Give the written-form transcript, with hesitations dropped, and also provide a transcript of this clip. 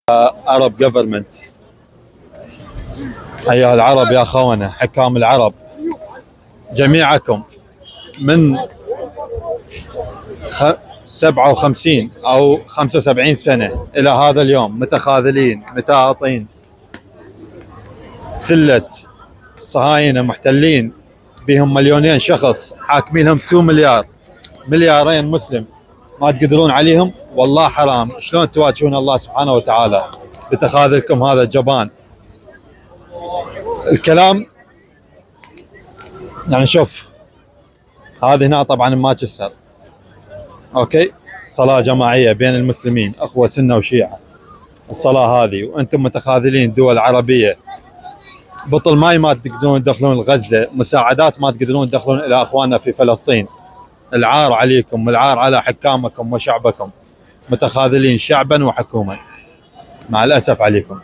Arab government. أيها العرب يا خونة، حكام العرب جميعكم من 57 أو 75 سنة إلى هذا اليوم متخاذلين متعاطين، ثلة صهاينة محتلين بهم مليونين شخص، حاكمينهم 2 مليارين مسلم، ما تقدرون عليهم. والله حرام، شلون تواجهون الله سبحانه وتعالى بتخاذلكم هذا الجبان؟ الكلام يعني شوف، هذه هنا طبعا مانشستر، اوكي، صلاة جماعية بين المسلمين، اخوة سنة وشيعة، الصلاة هذه، وانتم متخاذلين دول عربية، بطل ماي ما تقدرون تدخلون غزة، مساعدات ما تقدرون تدخلون الى اخواننا في فلسطين. العار عليكم، العار على حكامكم وشعبكم، متخاذلين شعبا وحكومة، مع الاسف عليكم.